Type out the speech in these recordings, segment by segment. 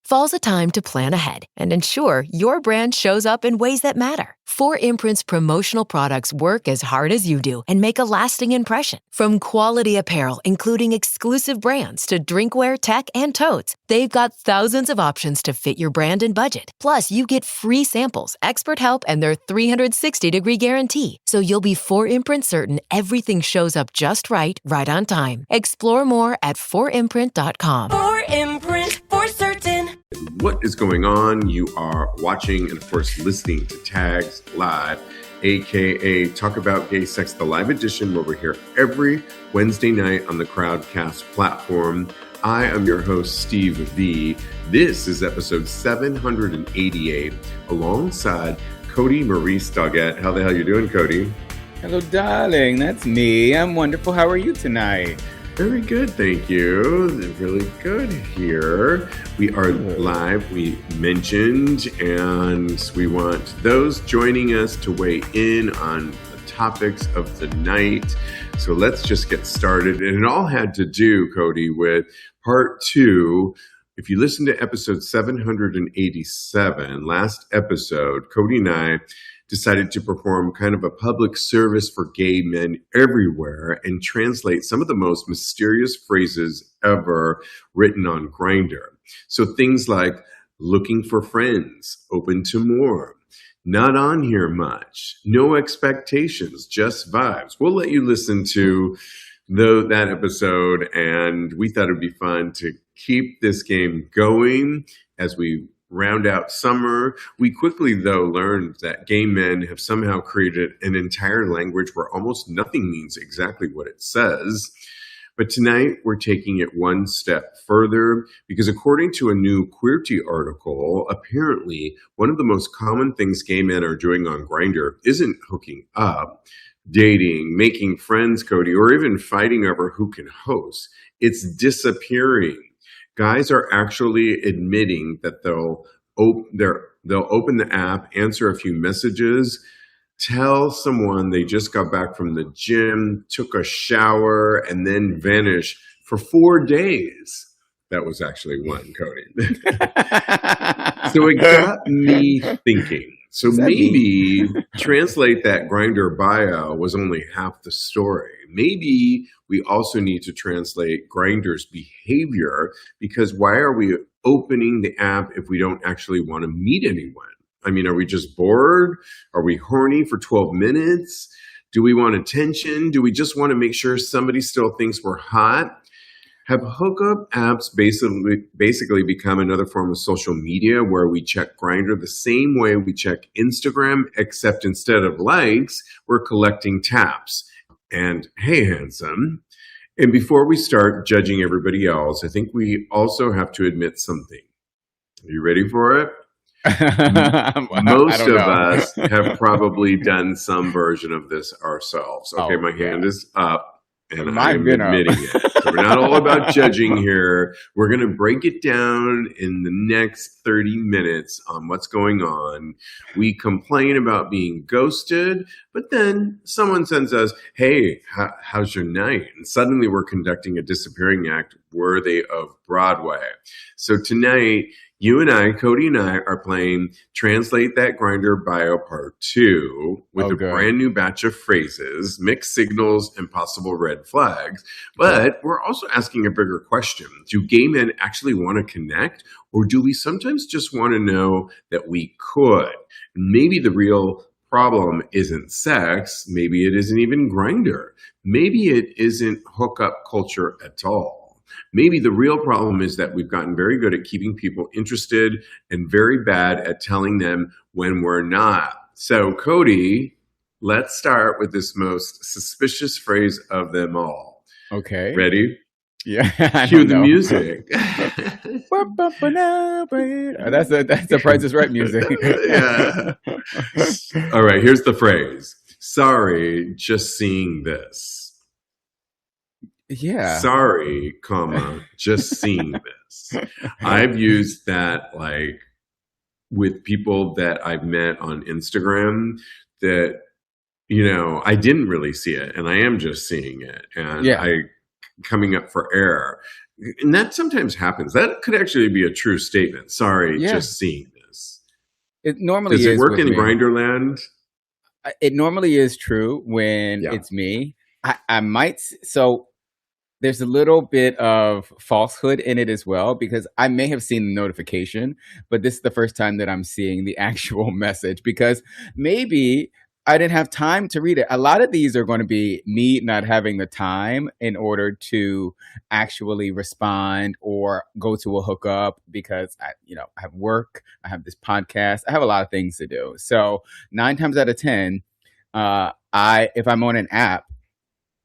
Fall's a time to plan ahead and ensure your brand shows up in ways that matter. 4imprint's promotional products work as hard as you do and make a lasting impression. From quality apparel, including exclusive brands, to drinkware, tech, and totes, they've got thousands of options to fit your brand and budget. Plus, you get free samples, expert help, and their 360-degree guarantee. So you'll be 4imprint certain everything shows up just right, right on time. Explore more at 4imprint.com. 4imprint, for certain. What is going on? You are watching and, of course, listening to Tags Live, aka Talk About Gay Sex, the live edition, where we're here every Wednesday night on the Crowdcast platform. I am your host, Steve V. This is episode 788, alongside Cody Maurice Doggett. How the hell you doing, Cody? Hello, darling. That's me. I'm wonderful. How are you tonight? Very good, thank you. Really good here. We are live, we mentioned, and we want those joining us to weigh in on the topics of the night. So let's just get started. And it all had to do, Cody, with part 2. If you listen to episode 787, last episode, Cody and I decided to perform kind of a public service for gay men everywhere and translate some of the most mysterious phrases ever written on Grindr. So things like looking for friends, open to more, not on here much, no expectations, just vibes. We'll let you listen to that episode, and we thought it'd be fun to keep this game going as we round out summer. We quickly, though, learned that gay men have somehow created an entire language where almost nothing means exactly what it says. But tonight, we're taking it one step further because according to a new Queerty article, apparently one of the most common things gay men are doing on Grindr isn't hooking up, dating, making friends, Cody, or even fighting over who can host. It's disappearing. Guys are actually admitting that they'll open the app, answer a few messages, tell someone they just got back from the gym, took a shower, and then vanish for 4 days. That was actually one, Cody. So it got me thinking. So maybe translate that Grindr bio was only half the story. Maybe we also need to translate Grindr's behavior, because why are we opening the app if we don't actually want to meet anyone? I mean, are we just bored? Are we horny for 12 minutes? Do we want attention? Do we just want to make sure somebody still thinks we're hot? Have hookup apps basically become another form of social media where we check Grindr the same way we check Instagram, except instead of likes, we're collecting taps? And hey, handsome. And before we start judging everybody else, I think we also have to admit something. Are you ready for it? Most of us have probably done some version of this ourselves. Okay, my hand is up. And I'm admitting it. So we're not all about judging here. We're going to break it down in the next 30 minutes on what's going on. We complain about being ghosted, but then someone sends us, hey, how's your night? And suddenly we're conducting a disappearing act worthy of Broadway. So tonight, you and I, Cody and I, are playing Translate That Grindr Bio Part 2 with a brand new batch of phrases, mixed signals, and possible red flags. But we're also asking a bigger question. Do gay men actually want to connect, or do we sometimes just want to know that we could? Maybe the real problem isn't sex. Maybe it isn't even Grindr. Maybe it isn't hookup culture at all. Maybe the real problem is that we've gotten very good at keeping people interested and very bad at telling them when we're not. So, Cody, let's start with this most suspicious phrase of them all. Okay. Ready? Yeah. Cue the music. That's the Price is Right music. Yeah. All right, here's the phrase. Sorry, just seeing this. Yeah. Sorry, just seeing this. I've used that like with people that I've met on Instagram that, you know, I didn't really see it and I am just seeing it. And I coming up for air. And that sometimes happens. That could actually be a true statement. Sorry, Yeah, just seeing this. it normally Does it is work with in me. Grinderland? It normally is true when Yeah. it's me. I might, so there's a little bit of falsehood in it as well because I may have seen the notification, but this is the first time that I'm seeing the actual message because maybe I didn't have time to read it. A lot of these are going to be me not having the time in order to actually respond or go to a hookup because I have work, I have this podcast, I have a lot of things to do. So 9 times out of 10, I if I'm on an app,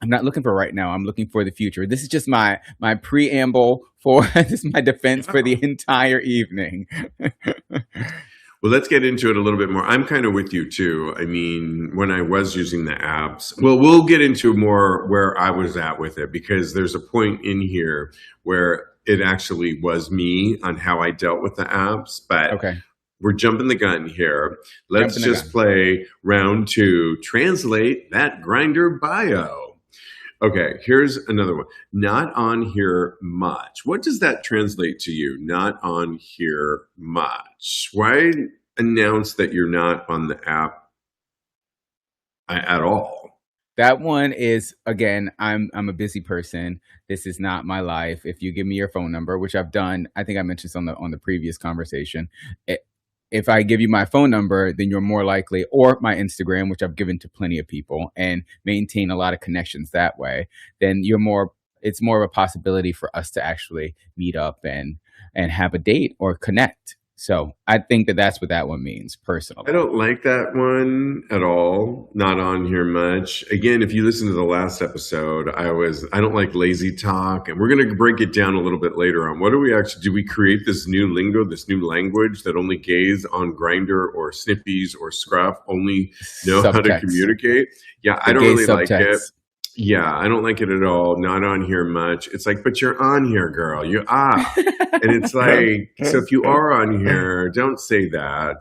I'm not looking for right now. I'm looking for the future. This is just my preamble for this is my defense for the entire evening. Well, let's get into it a little bit more. I'm kind of with you too. I mean, when I was using the apps, well, we'll get into more where I was at with it because there's a point in here where it actually was me on how I dealt with the apps. But Okay. we're jumping the gun here. Let's Jumping the just gun. play round 2. Translate that Grindr bio. Okay, here's another one. Not on here much. What does that translate to you? Not on here much. Why announce that you're not on the app at all? That one is again, I'm a busy person. This is not my life. If you give me your phone number, which I've done, I think I mentioned this on the previous conversation. If I give you my phone number, then you're more likely, or my Instagram, which I've given to plenty of people and maintain a lot of connections that way, then it's more of a possibility for us to actually meet up and have a date or connect. So I think that that's what that one means personally. I don't like that one at all. Not on here much. Again, if you listen to the last episode, I don't like lazy talk, and we're going to break it down a little bit later on. What do we create this new lingo, this new language that only gays on Grindr or Snippies or Scruff only know how to Subtext. communicate? Yeah, The I don't gay really like it. subtext. Yeah, I don't like it at all. Not on here much. It's like, but you're on here, girl. You are. And it's like, so if you are on here, don't say that.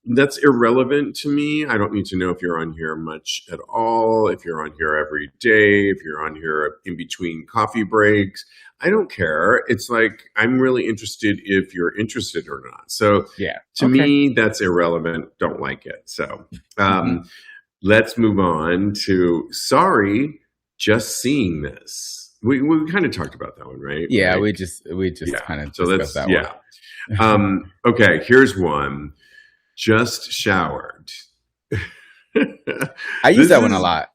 That's irrelevant to me. I don't need to know if you're on here much at all, if you're on here every day, if you're on here in between coffee breaks. I don't care. It's like, I'm really interested if you're interested or not. So Yeah. to Okay. me, that's irrelevant. Don't like it. So, let's move on to sorry, just seeing this. We kind of talked about that one, right? Yeah, Like, we just yeah. kind of So discussed that yeah. one. Okay, here's one. Just showered. I use This that one a is lot.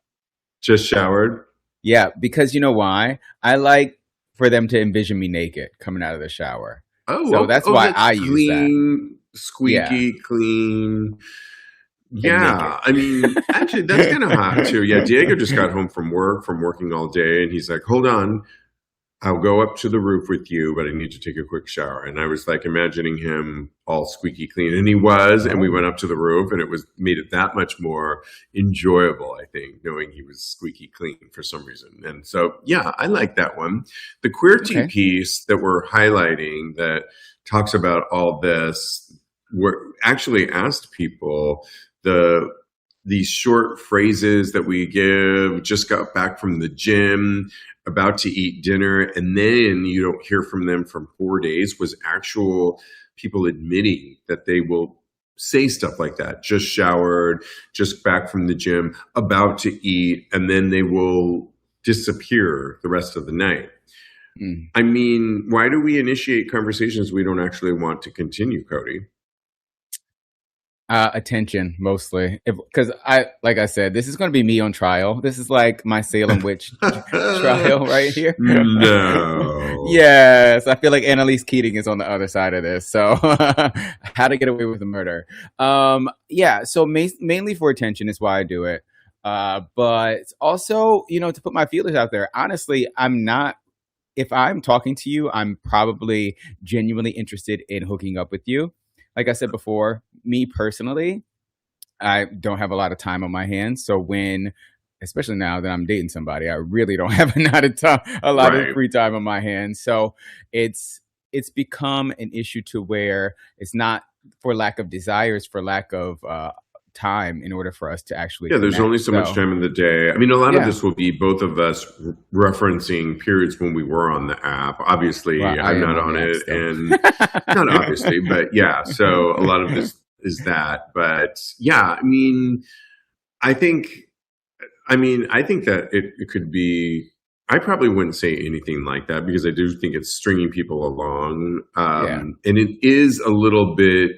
Just showered. Yeah, because you know why? I like for them to envision me naked coming out of the shower. Oh, So that's why that's I use that. clean, Yeah, squeaky, clean. and Yeah, naked. I mean, actually, that's kind of hot too. Yeah, Diego just got home from working all day, and he's like, "Hold on, I'll go up to the roof with you, but I need to take a quick shower." And I was like imagining him all squeaky clean, and he was. And we Oh, went up to the roof, and it made it that much more enjoyable. I think knowing he was squeaky clean for some reason, and so yeah, I like that one. The QWERTY okay. piece that we're highlighting that talks about all this, we're actually asked people these short phrases that we give, just got back from the gym, about to eat dinner, and then you don't hear from them for 4 days, was actual people admitting that they will say stuff like that. Just showered, just back from the gym, about to eat, and then they will disappear the rest of the night. Mm. I mean, why do we initiate conversations we don't actually want to continue, Cody? Attention mostly, because like I said, this is going to be me on trial. This is like my Salem witch trial right here. No. Yes, I feel like Annalise Keating is on the other side of this. So, how to get away with the murder? Yeah. So mainly for attention is why I do it. But also, to put my feelers out there. Honestly, I'm not. If I'm talking to you, I'm probably genuinely interested in hooking up with you. Like I said before, me personally, I don't have a lot of time on my hands. So especially now that I'm dating somebody, I really don't have a lot of Right. free time on my hands. So it's become an issue to where it's not for lack of desires, for lack of time in order for us to actually Yeah, there's connect. only so much time in the day. I mean, a lot of Yeah. this will be both of us referencing periods when we were on the app. Obviously, Well, I I'm am not on on the app it, still. and not obviously, but yeah. So a lot of this is that. But yeah, I mean, I think, I think that it could be. I probably wouldn't say anything like that because I do think it's stringing people along, Yeah. and it is a little bit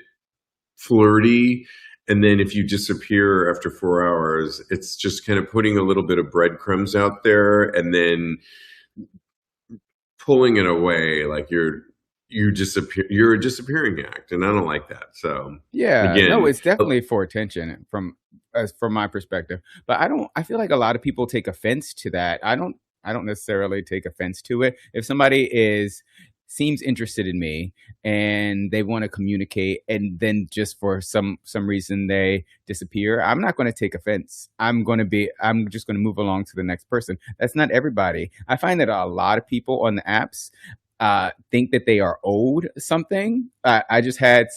flirty. And then if you disappear after 4 hours, it's just kind of putting a little bit of breadcrumbs out there and then pulling it away like you're a disappearing act, and I don't like that. So Yeah, again, no, it's definitely for attention from my perspective. But I feel like a lot of people take offense to that. I don't necessarily take offense to it. If somebody seems interested in me and they want to communicate and then just for some reason they disappear, I'm not going to take offense. I'm just going to move along to the next person. That's not everybody. I find that a lot of people on the apps think that they are owed something. I just had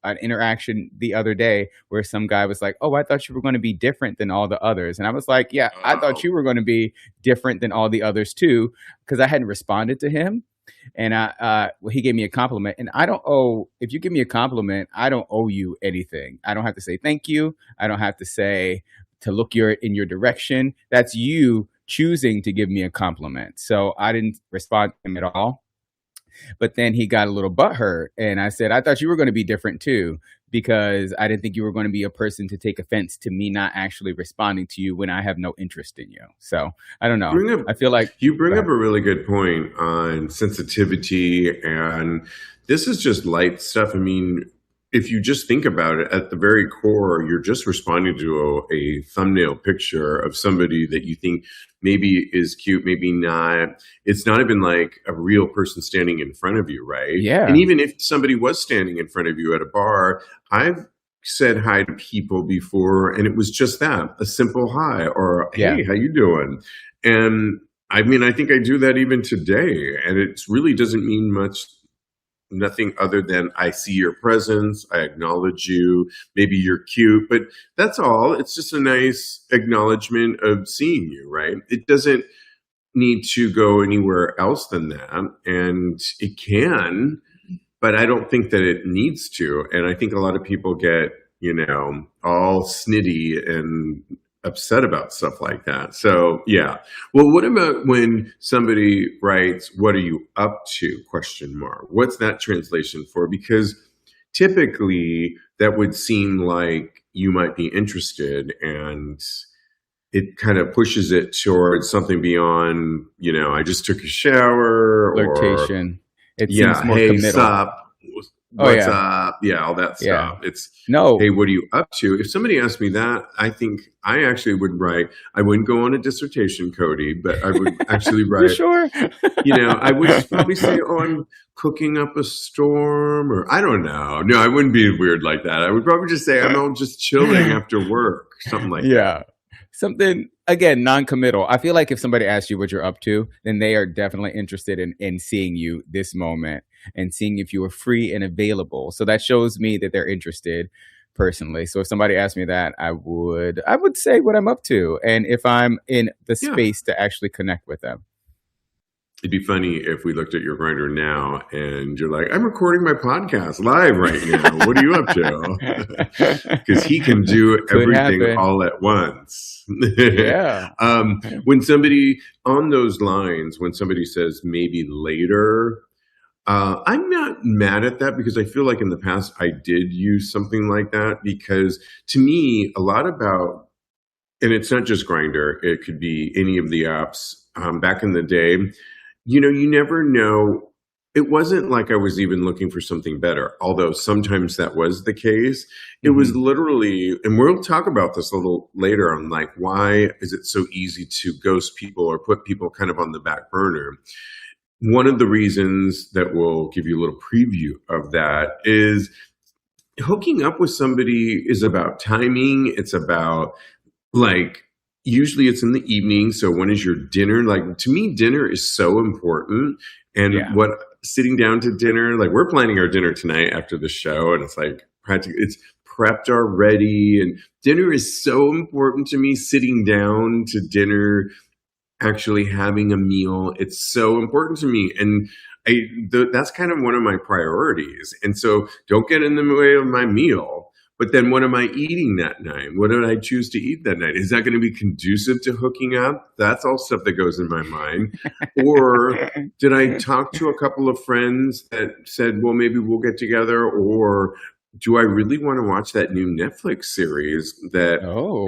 an interaction the other day where some guy was like, "Oh, I thought you were going to be different than all the others," and I was like, "Yeah, I thought you were going to be different than all the others too," because I hadn't responded to him, and he gave me a compliment, and if you give me a compliment, I don't owe you anything. I don't have to say thank you. I don't have to say to look in your direction. That's you choosing to give me a compliment. So I didn't respond to him at all. But then he got a little butthurt, and I said, "I thought you were going to be different too, because I didn't think you were going to be a person to take offense to me not actually responding to you when I have no interest in you." So I don't know. I feel like you bring up a really good point on sensitivity, and this is just light stuff. I mean, if you just think about it, at the very core, you're just responding to a thumbnail picture of somebody that you think maybe is cute, maybe not. It's not even like a real person standing in front of you, right? Yeah. And even if somebody was standing in front of you at a bar, I've said hi to people before, and it was just that, a simple hi or, "Hey, Yeah. how you doing?" And I mean, I think I do that even today, and it really doesn't mean much. Nothing other than I see your presence, I acknowledge you, maybe you're cute, but that's all. It's just a nice acknowledgement of seeing you, right? It doesn't need to go anywhere else than that. And it can, but I don't think that it needs to. And I think a lot of people get, all snitty and upset about stuff like that. So yeah. Well, what about when somebody writes, "What are you up to?" ? What's that translation for? Because typically that would seem like you might be interested, and it kind of pushes it towards something beyond, I just took a shower, flirtation. It yeah, seems more hey, committal. sup? Oh, What's yeah. up? Yeah, all that Yeah. stuff. It's, No. hey, what are you up to? If somebody asked me that, I think I actually would write, I wouldn't go on a dissertation, Cody, but I would actually You write, sure? I would probably say, "Oh, I'm cooking up a storm," or I don't know. No, I wouldn't be weird like that. I would probably just say, "I'm all just chilling after work," something like that. Yeah. Something, again, non-committal. I feel like if somebody asks you what you're up to, then they are definitely interested in seeing you this moment and seeing if you are free and available. So that shows me that they're interested personally. So if somebody asked me that, I would say what I'm up to, and if I'm in the Yeah. space to actually connect with them. It'd be funny if we looked at your Grindr now and you're like, "I'm recording my podcast live right now. What are you up to?" Because he can do everything happen. all at once. Yeah. When somebody on those lines, when somebody says maybe later, I'm not mad at that because I feel like in the past I did use something like that, because to me, a lot about, and it's not just Grindr, it could be any of the apps back in the day, you never know. It wasn't like I was even looking for something better, although sometimes that was the case. It was literally, and we'll talk about this a little later on, like, why is it so easy to ghost people or put people kind of on the back burner? One of the reasons that we'll give you a little preview of that is hooking up with somebody is about timing. It's about, like, usually it's in the evening. So when is your dinner? Like, to me, dinner is so important. And Yeah. sitting down to dinner, like, we're planning our dinner tonight after the show, and it's like it's prepped already. And dinner is so important to me. Sitting down to dinner, actually having a meal, it's so important to me. And that's kind of one of my priorities. And so don't get in the way of my meal. But then what am I eating that night? What did I choose to eat that night? Is that going to be conducive to hooking up? That's all stuff that goes in my mind. Or did I talk to a couple of friends that said, well, maybe we'll get together? Or do I really want to watch that new Netflix series that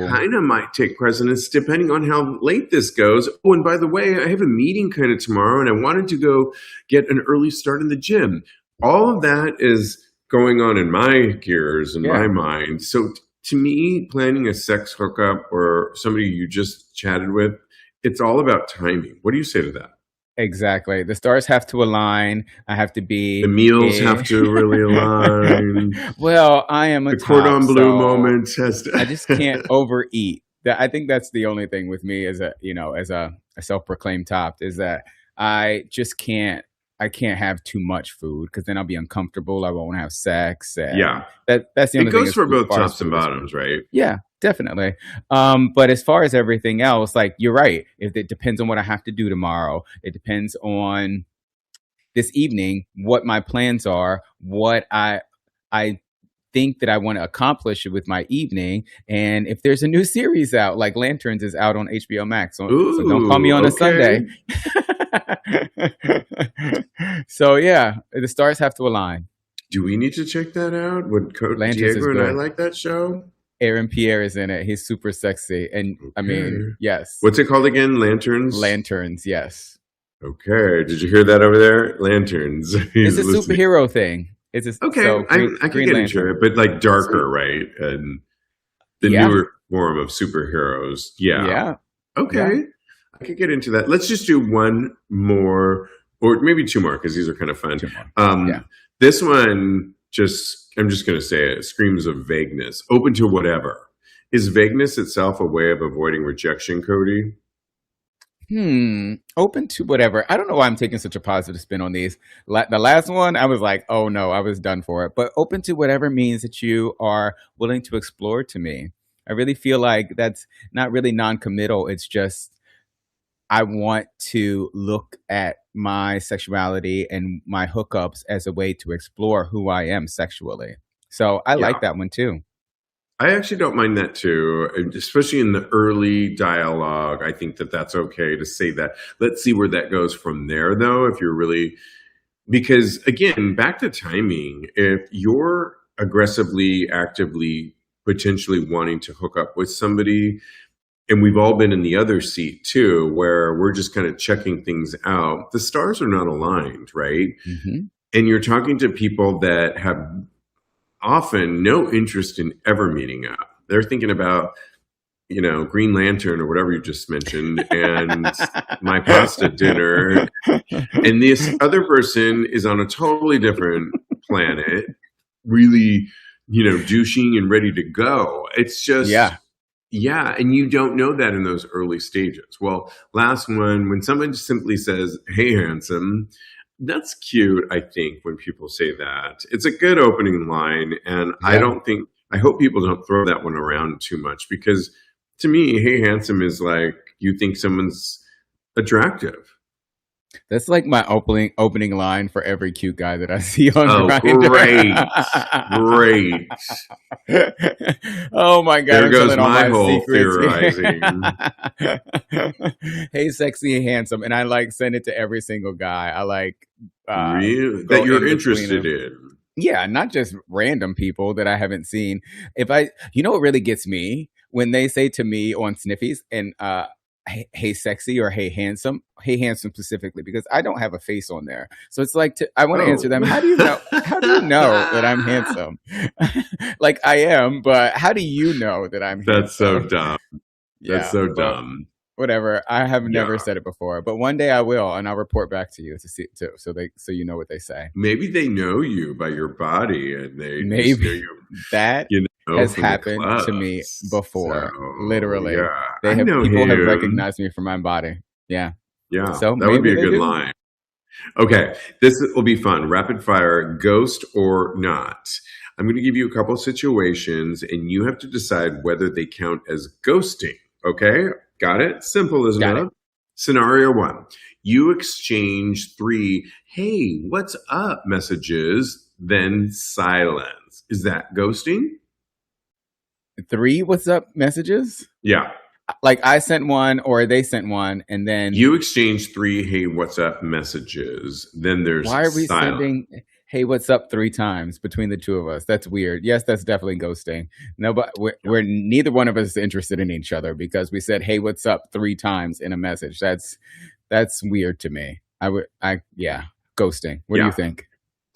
kind of might take precedence depending on how late this goes? Oh, and by the way, I have a meeting kind of tomorrow and I wanted to go get an early start in the gym. All of that is going on in my gears, in my mind. So to me, planning a sex hookup or somebody you just chatted with, it's all about timing. What do you say to that? Exactly. The stars have to align. I have to be. The meals have to really align. Well, I am the cordon bleu moment has to. I just can't overeat. I think that's the only thing with me as a self-proclaimed top is that I just can't. I can't have too much food because then I'll be uncomfortable. I won't have sex. That's the only thing. It goes for both tops and bottoms, right? Yeah, definitely. But as far as everything else, like you're right. If it depends on what I have to do tomorrow, it depends on this evening, what my plans are, what I think that I want to accomplish with my evening, and if there's a new series out, like Lanterns is out on HBO Max, so don't call me on a Sunday. So yeah, the stars have to align. Do we need to check that out? Would Diego and I like that show? Aaron Pierre is in it. He's super sexy, and I mean, yes. What's it called again? Lanterns. Lanterns, yes. Okay, did you hear that over there? Lanterns. It's a superhero thing. It's okay. So I can get into it, but like darker, right? And the newer form of superheroes. Yeah. Yeah. Okay. Yeah. I could get into that. Let's just do one more, or maybe two more, because these are kind of fun. This one, I'm just going to say it, screams of vagueness. Open to whatever. Is vagueness itself a way of avoiding rejection, Cody? Open to whatever. I don't know why I'm taking such a positive spin on these. The last one, I was like, oh no, I was done for it. But open to whatever means that you are willing to explore to me. I really feel like that's not really non-committal. It's just, I want to look at my sexuality and my hookups as a way to explore who I am sexually. So I like that one too. I actually don't mind that too, especially in the early dialogue. I think that that's okay to say that. Let's see where that goes from there, though, if you're really, because again, back to timing, if you're aggressively, actively, potentially wanting to hook up with somebody, and we've all been in the other seat too, where we're just kind of checking things out, the stars are not aligned, right? Mm-hmm. And you're talking to people that have often no interest in ever meeting up. They're thinking about, Green Lantern or whatever you just mentioned, and my pasta dinner. And this other person is on a totally different planet, really, douching and ready to go. It's just, yeah. And you don't know that in those early stages. Well, last one, when someone just simply says, hey, handsome, that's cute, I think, when people say that. It's a good opening line, and I hope people don't throw that one around too much, because to me, hey, handsome is like you think someone's attractive. That's like my opening line for every cute guy that I see on Grindr. Great. Oh my God. There goes my whole theorizing. Hey, sexy, handsome. And I send it to every single guy. I really? That you're interested in. Yeah, not just random people that I haven't seen. What really gets me when they say to me on Sniffies and hey sexy or hey handsome specifically, because I don't have a face on there. So it's like, I want to answer them. How do you know that I'm handsome? Like I am, but how do you know that I'm handsome? That's so dumb. That's so dumb. Whatever. I have never said it before, but one day I will, and I'll report back to you so you know what they say. Maybe they know you by your body, and they maybe know you, that has happened to me before. So, literally, people have recognized me from my body. Yeah. So that would be a good line. Okay, this will be fun. Rapid fire, ghost or not. I'm going to give you a couple of situations, and you have to decide whether they count as ghosting. Okay? Got it? Simple as Got it. enough. Scenario 1. You exchange 3, hey, what's up messages, then silence. Is that ghosting? 3 what's up messages? Yeah. Like I sent one or they sent one, and then You exchange 3, hey, what's up messages, then there's why are we silence. sending hey what's up 3 times between the two of us? That's weird. Yes, that's definitely ghosting. No, but we're neither one of us is interested in each other because we said hey what's up 3 times in a message. That's weird to me. Ghosting. What do Yeah. you think?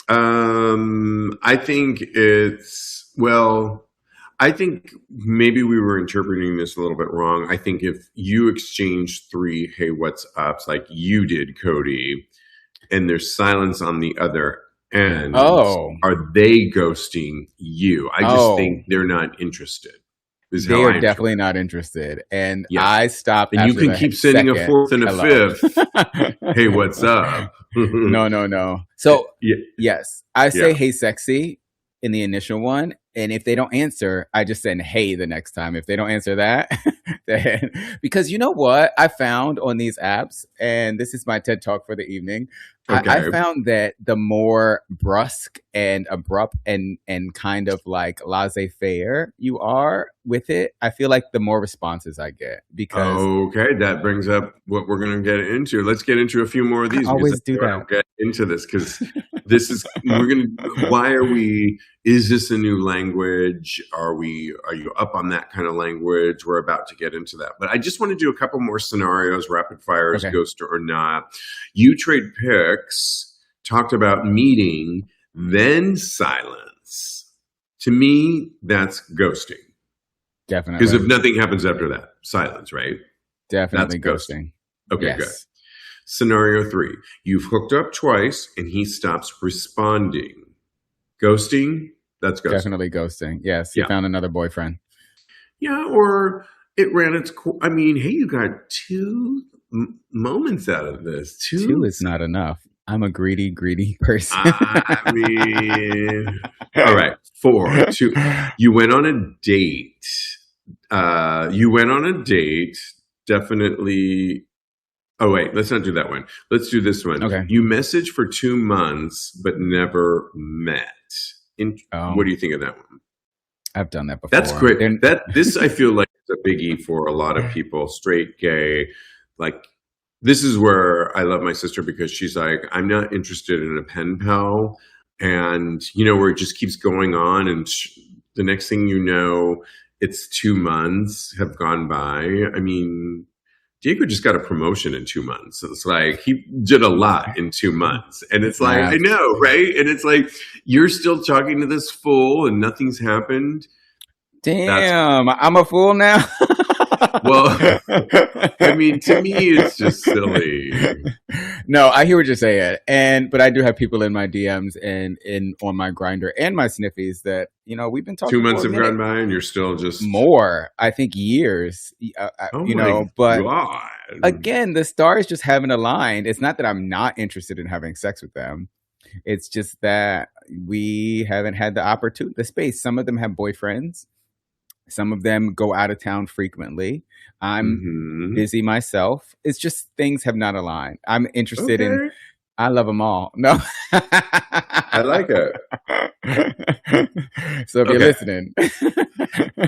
I think I think maybe we were interpreting this a little bit wrong. I think if you exchange 3, hey, what's ups, like you did, Cody, and there's silence on the other end, Oh. are they ghosting you? I just think they're not interested. Is They how are I definitely interpret not interested. And Yes. I stopped And you after can the keep sending a second 4th and a hello. 5th. Hey, what's up? No. So Yeah. yes, I say Yeah. hey sexy in the initial one. And if they don't answer, I just send hey the next time. If they don't answer that, then because you know what I found on these apps, and this is my TED Talk for the evening. I Okay. found that the more brusque and abrupt and kind of like laissez-faire you are with it, I feel like the more responses I get because Okay, that brings up what we're going to get into. Let's get into a few more of I these because always do I that. don't get into this because why are we, is this a new language? Are you up on that kind of language? We're about to get into that. But I just want to do a couple more scenarios, rapid fires, Okay. ghost or not. You Trade Pics talked about meeting, then silence. To me, that's ghosting. Because Definitely. if nothing happens after that, silence, right? Definitely That's ghosting. Okay, good. Yes. Scenario 3. You've hooked up twice and he stops responding. Ghosting? That's ghosting. Definitely ghosting. Yes. He Yeah. found another boyfriend. Yeah, or it ran its course. I mean, hey, you got 2 moments out of this. 2 is not enough. I'm a greedy person. I mean, all right. 4, 2. You went on a date. Definitely. Oh, wait, let's not do that one. Let's do this one. Okay. You messaged for 2 months, but never met. What do you think of that one? I've done that before. That's great. This I feel like is a biggie for a lot of people, straight, gay. Like, this is where I love my sister because she's like, I'm not interested in a pen pal. And, where it just keeps going on. And the next thing you know, it's 2 months have gone by. I mean, Diego just got a promotion in 2 months. It's like he did a lot in 2 months. And it's like, I know, right? And it's like, you're still talking to this fool and nothing's happened. Damn, I'm a fool now. Well, I mean, to me, it's just silly. No, I hear what you're saying, but I do have people in my DMs and on my Grindr and my Sniffies that we've been talking. 2 months for a have minute. gone by, and you're still just more. I think years. But God. Again, the stars just haven't aligned. It's not that I'm not interested in having sex with them. It's just that we haven't had the opportunity, the space. Some of them have boyfriends. Some of them go out of town frequently. I'm busy myself. It's just things have not aligned. I'm interested in. I love them all. No, I like it. So if you're listening, I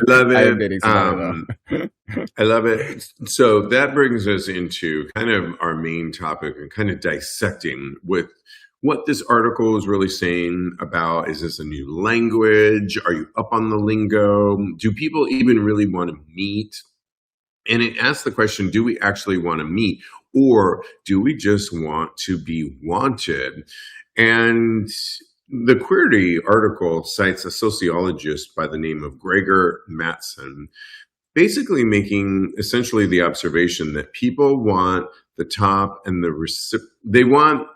love it. I am dating somebody, I love it. So that brings us into kind of our main topic and kind of dissecting with what this article is really saying about, is this a new language? Are you up on the lingo? Do people even really want to meet? And it asks the question, do we actually want to meet? Or do we just want to be wanted? And the Queerty article cites a sociologist by the name of Gregor Mattson, basically making essentially the observation that people want the top and they want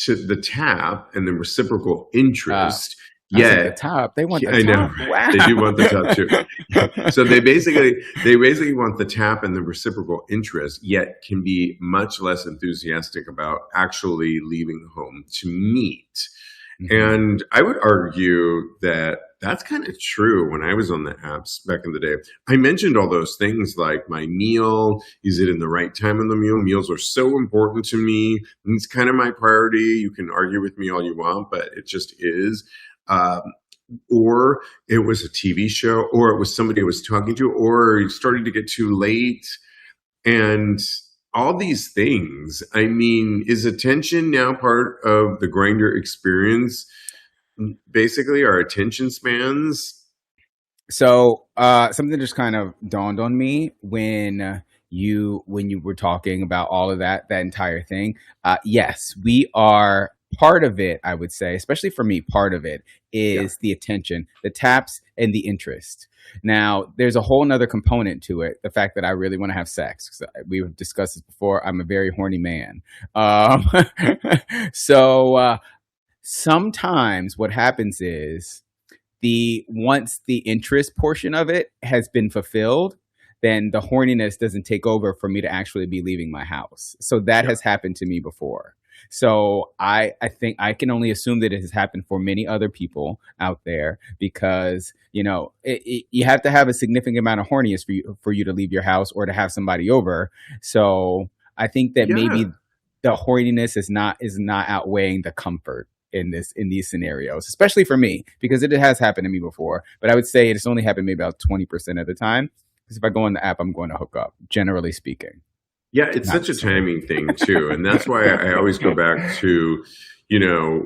the tap and the reciprocal interest. The top. They want the top. I know. Wow. They do want the top too. So they basically want the tap and the reciprocal interest, yet can be much less enthusiastic about actually leaving home to meet. Hmm. And I would argue that that's kind of true when I was on the apps back in the day. I mentioned all those things like my meal. Is it in the right time of the meal? Meals are so important to me. And it's kind of my priority. You can argue with me all you want, but it just is. Um, or it was a TV show, or it was somebody I was talking to, or it started to get too late. And all these things, I mean, is attention now part of the grinder experience? Basically, our attention spans. So something just kind of dawned on me when you were talking about all of that entire thing. Yes, we are part of it. I would say, especially for me, part of it Yeah. is the attention, the taps, and the interest. Now, there's a whole nother component to it. The fact that I really want to have sex. 'Cause we've discussed this before. I'm a very horny man. Um, so sometimes what happens is the once the interest portion of it has been fulfilled, then the horniness doesn't take over for me to actually be leaving my house. So that Yeah. has happened to me before. So I think I can only assume that it has happened for many other people out there because you have to have a significant amount of horniness for you to leave your house or to have somebody over. So I think that maybe Yeah. the horniness is not outweighing the comfort in these scenarios, especially for me, because it has happened to me before. But I would say it's only happened maybe about 20% of the time. Because if I go on the app, I'm going to hook up, generally speaking. Yeah, it's Not such a necessarily. timing thing too. And that's why I always go back to,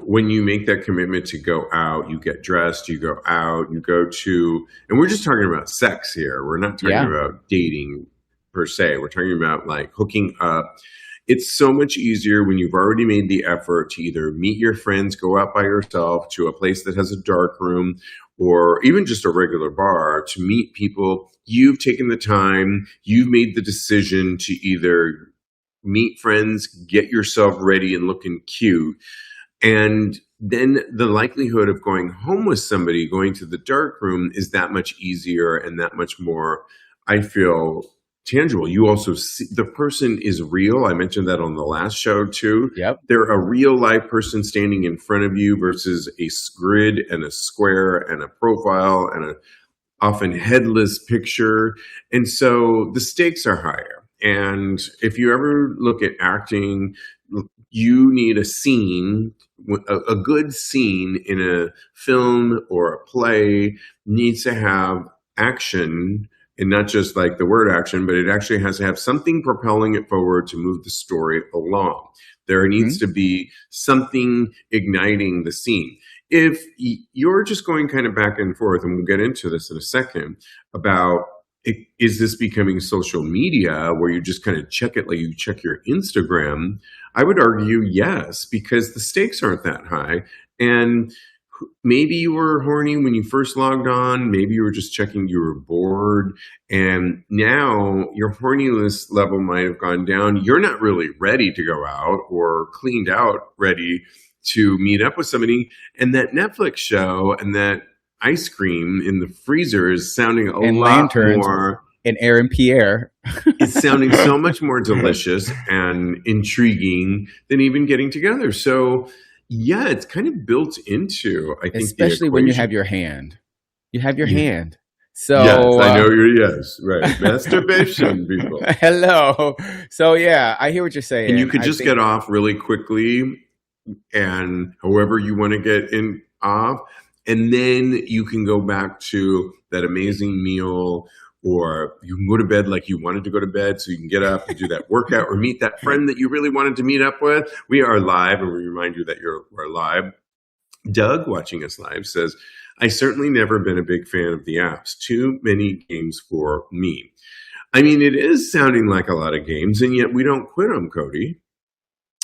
when you make that commitment to go out, you get dressed, you go out, you go to, and we're just talking about sex here. We're not talking Yeah. about dating per se. We're talking about like hooking up. It's so much easier when you've already made the effort to either meet your friends, go out by yourself to a place that has a dark room, or even just a regular bar to meet people. You've taken the time, you've made the decision to either meet friends, get yourself ready and looking cute. And then the likelihood of going home with somebody, going to the dark room is that much easier and that much more, I feel, tangible. You also see the person is real. I mentioned that on the last show too. Yep. They're a real life person standing in front of you versus a grid and a square and a profile and a often headless picture. And so the stakes are higher. And if you ever look at acting, you need a scene, a good scene in a film or a play needs to have action, and not just like the word action, but it actually has to have something propelling it forward to move the story along. There needs to be something igniting the scene. If you're just going kind of back and forth, and we'll get into this in a second, about is this becoming social media where you just kind of check it like you check your Instagram? I would argue yes, because the stakes aren't that high. And maybe you were horny when you first logged on. Maybe you were just checking, you were bored. And now your horniness level might have gone down. You're not really ready to go out or cleaned out, ready to meet up with somebody. And that Netflix show and that ice cream in the freezer is sounding a And lot lanterns more. and Aaron Pierre. It's sounding so much more delicious and intriguing than even getting together. So, yeah, it's kind of built into, I think, Especially the when you equation. have your hand. You have your Yeah. hand. So Yes, I know you're yes, right. Masturbation, people. hello. So yeah, I hear what you're saying. And you could I just think- get off really quickly, and however you want to get in off, and then you can go back to that amazing meal, or you can go to bed like you wanted to go to bed, so you can get up and do that workout or meet that friend that you really wanted to meet up with. We are live, and we remind you that we're live. Doug, watching us live, says, I certainly never been a big fan of the apps. Too many games for me. I mean, it is sounding like a lot of games, and yet we don't quit them, Cody.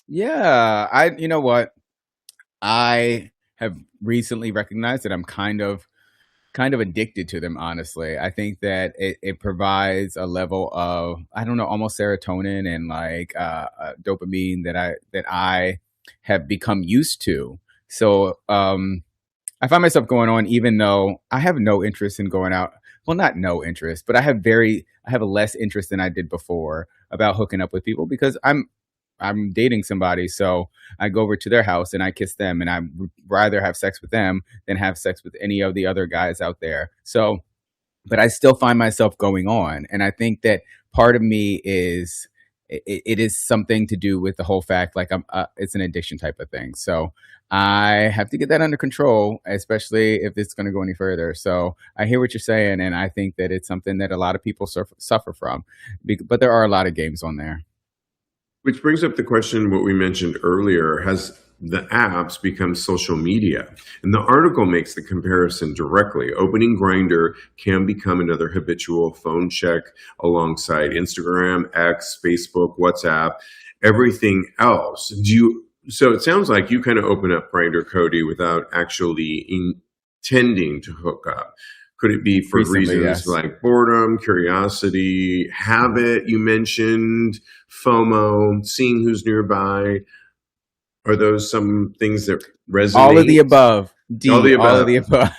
Yeah, you know what? I have recently recognized that I'm kind of addicted to them, honestly. I think that it provides a level of, I don't know, almost serotonin and like dopamine that I have become used to. So I find myself going on, even though I have no interest in going out. Well, not no interest, but I have a less interest than I did before about hooking up with people, because I'm I'm dating somebody, so I go over to their house and I kiss them, and I would rather have sex with them than have sex with any of the other guys out there. So, but I still find myself going on, and I think that part of me is it is something to do with the whole fact like I'm it's an addiction type of thing. So I have to get that under control, especially if it's going to go any further. So I hear what you're saying, and I think that it's something that a lot of people suffer from. But there are a lot of games on there. Which brings up the question, what we mentioned earlier, has the apps become social media? And the article makes the comparison directly. Opening Grindr can become another habitual phone check alongside Instagram, X, Facebook, WhatsApp, everything else. So it sounds like you kind of open up Grindr, Cody, without actually intending to hook up. Could it be for Recently, reasons yes. like boredom, curiosity, habit? You mentioned FOMO, seeing who's nearby. Are those some things that resonate? All of the above. D, All the all of above. the above.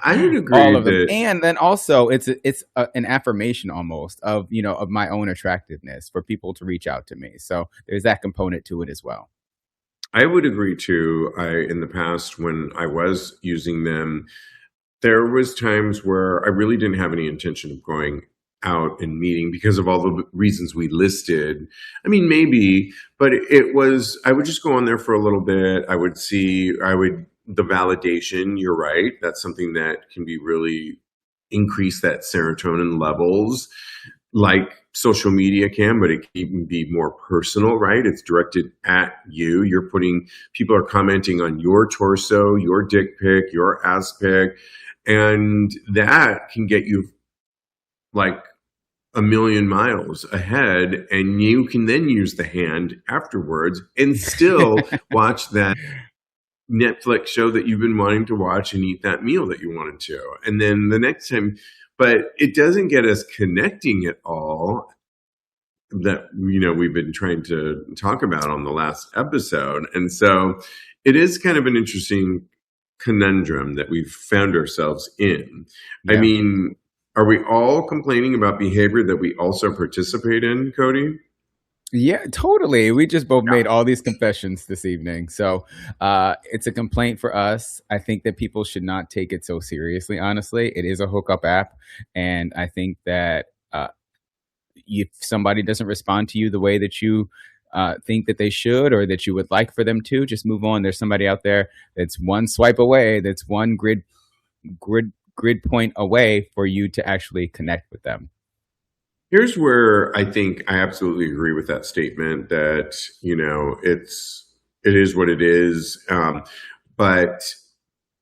I would agree All of them. that And then also it's an affirmation almost of, of my own attractiveness for people to reach out to me. So there's that component to it as well. I would agree too. In the past, when I was using them, there was times where I really didn't have any intention of going out and meeting because of all the reasons we listed. I mean, maybe, but it was, I would just go on there for a little bit. The validation, you're right. That's something that can be really increase that serotonin levels like social media can, but it can even be more personal, right? It's directed at you. People are commenting on your torso, your dick pic, your ass pic. And that can get you like a million miles ahead, and you can then use the hand afterwards and still watch that Netflix show that you've been wanting to watch and eat that meal that you wanted to. And then the next time, but it doesn't get us connecting at all that, we've been trying to talk about on the last episode. And so it is kind of an interesting conundrum that we've found ourselves in. Yeah. I mean, are we all complaining about behavior that we also participate in, Cody? Yeah, totally. We just both made all these confessions this evening. So it's a complaint for us. I think that people should not take it so seriously, honestly. It is a hookup app. And I think that if somebody doesn't respond to you the way that you think that they should or that you would like for them to, just move on. There's somebody out there that's one swipe away, that's one grid point away for you to actually connect with them. Here's where I think I absolutely agree with that statement that, it is what it is. But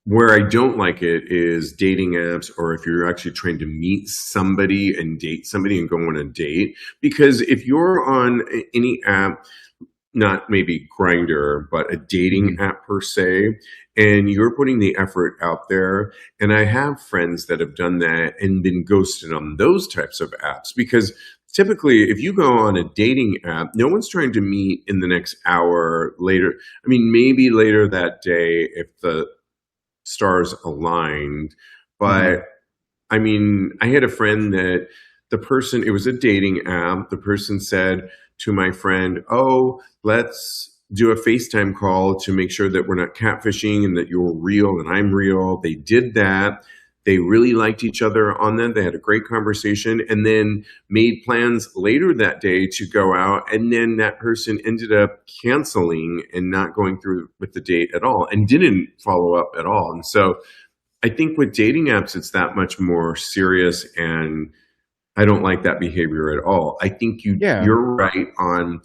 where I don't like it is dating apps, or if you're actually trying to meet somebody and date somebody and go on a date. Because if you're on any app, not maybe Grindr, but a dating app per se, and you're putting the effort out there. And I have friends that have done that and been ghosted on those types of apps, because typically if you go on a dating app, no one's trying to meet in the next hour later. I mean, maybe later that day if the stars aligned. But I mean, I had a friend that it was a dating app. The person said to my friend, "Oh, let's do a FaceTime call to make sure that we're not catfishing and that you're real and I'm real." They did that. They really liked each other on that. They had a great conversation and then made plans later that day to go out. And then that person ended up canceling and not going through with the date at all and didn't follow up at all. And so I think with dating apps, it's that much more serious, and I don't like that behavior at all. I think you're right on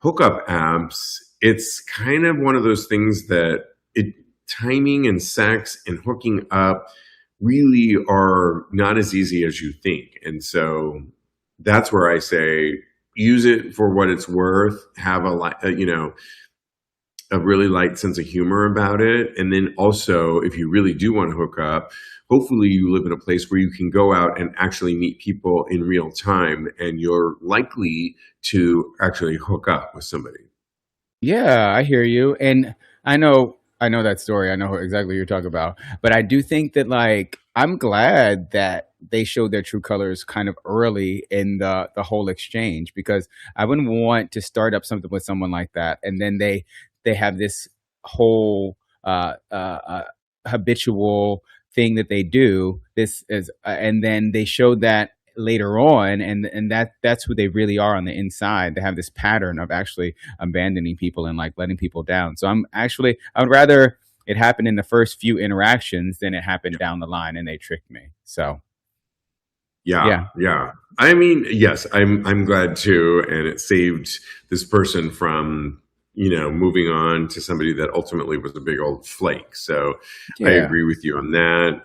hookup apps. It's kind of one of those things that timing and sex and hooking up really are not as easy as you think. And so that's where I say use it for what it's worth. Have a really light sense of humor about it. And then also, if you really do want to hook up, hopefully you live in a place where you can go out and actually meet people in real time, and you're likely to actually hook up with somebody. Yeah, I hear you. And I know that story. I know exactly what you're talking about. But I do think that I'm glad that they showed their true colors kind of early in the whole exchange, because I wouldn't want to start up something with someone like that and then they have this whole habitual thing that they do. This is and then they showed that later on, and that's who they really are on the inside. They have this pattern of actually abandoning people and like letting people down. So I would rather it happen in the first few interactions than it happened down the line and they tricked me. So Yeah, yeah. I mean, yes, I'm glad too, and it saved this person from, moving on to somebody that ultimately was a big old flake. So I yeah, agree with you on that.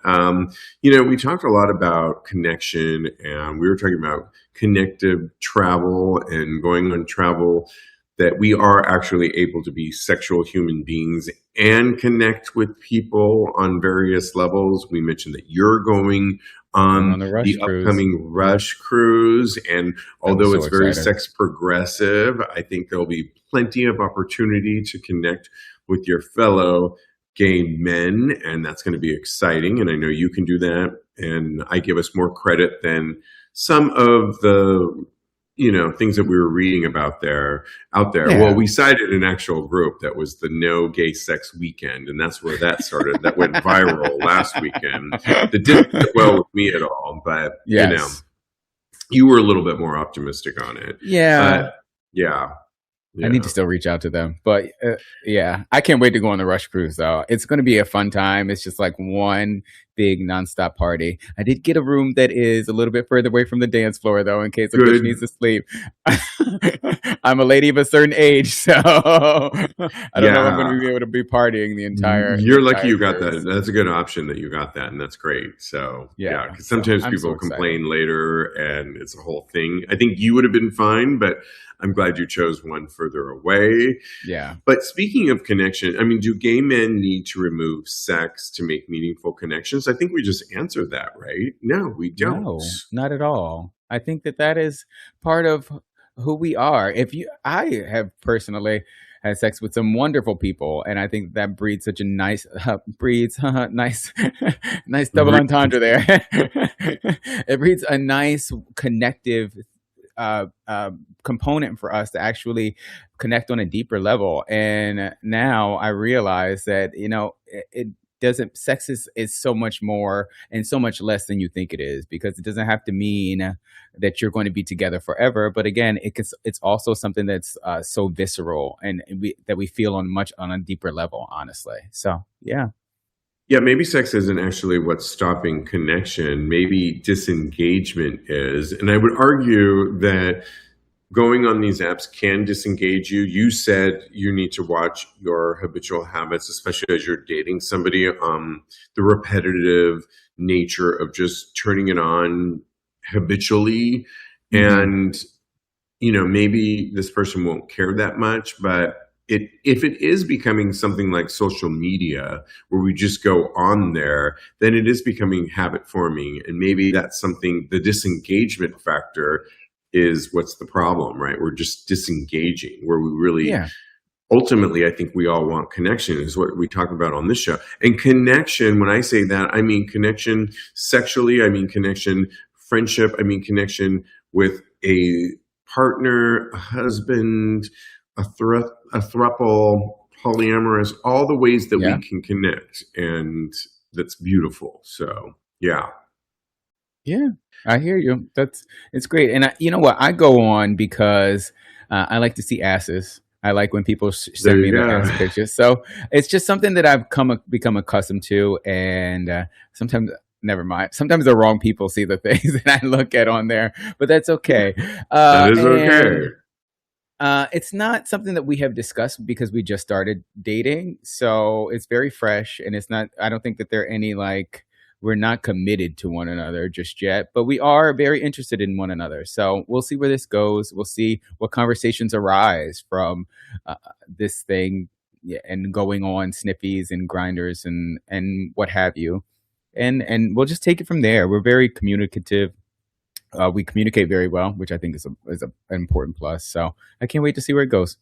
We talked a lot about connection, and we were talking about connective travel and going on travel, that we are actually able to be sexual human beings and connect with people on various levels. We mentioned that you're going going on on the Rush the cruise. upcoming Rush cruise. And although so it's very exciting. sex progressive, I think there'll be plenty of opportunity to connect with your fellow gay men. And that's going to be exciting. And I know you can do that. And I give us more credit than some of the things that we were reading about out there. Well, Yeah. we cited an actual group that was the No Gay Sex Weekend, and that's where that started. That went viral last weekend. That didn't sit well with me at all, but Yes. you were a little bit more optimistic on it. Yeah. But yeah. I need to still reach out to them. But yeah, I can't wait to go on the Rush cruise, though. It's going to be a fun time. It's just like one big nonstop party. I did get a room that is a little bit further away from the dance floor, though, in case a bitch Good. needs to sleep. I'm a lady of a certain age, so I don't know if I'm going to be able to be partying the entire. You're lucky entire you got cruise. that. That's a good option that you got that, and that's great. So Yeah, because so sometimes I'm people so excited. complain later, and it's a whole thing. I think you would have been fine, but I'm glad you chose one further away. Yeah. But speaking of connection, I mean, do gay men need to remove sex to make meaningful connections? I think we just answered that, right? No, we don't. No, not at all. I think that is part of who we are. I have personally had sex with some wonderful people, and I think that breeds such a nice nice nice double entendre there. It breeds a nice connective component for us to actually connect on a deeper level. And now I realize that it doesn't sex is so much more and so much less than you think it is, because it doesn't have to mean that you're going to be together forever. But again, it's also something that's so visceral and that we feel on a deeper level, honestly. So yeah. Yeah, maybe sex isn't actually what's stopping connection. Maybe disengagement is. And I would argue that going on these apps can disengage you. You said you need to watch your habitual habits, especially as you're dating somebody. The repetitive nature of just turning it on habitually. And, maybe this person won't care that much, but if it is becoming something like social media where we just go on there, then it is becoming habit forming. And maybe that's something, the disengagement factor is what's the problem, right? We're just disengaging, where we really, ultimately, I think we all want connection, is what we talk about on this show. And connection, when I say that, I mean connection sexually, I mean connection friendship, I mean connection with a partner, a husband, a throuple, polyamorous, all the ways that we can connect, and that's beautiful. So yeah, I hear you. It's great. And you know what? I go on because I like to see asses. I like when people send me their ass pictures. So it's just something that I've become accustomed to, and sometimes. Never mind. Sometimes the wrong people see the things that I look at on there, but that's okay. That is okay. It's not something that we have discussed because we just started dating. So it's very fresh, and I don't think that there are any, we're not committed to one another just yet, but we are very interested in one another. So we'll see where this goes. We'll see what conversations arise from this thing, and going on sniffies and grinders and what have you. And we'll just take it from there. We're very communicative. We communicate very well, which I think is an important plus. So I can't wait to see where it goes.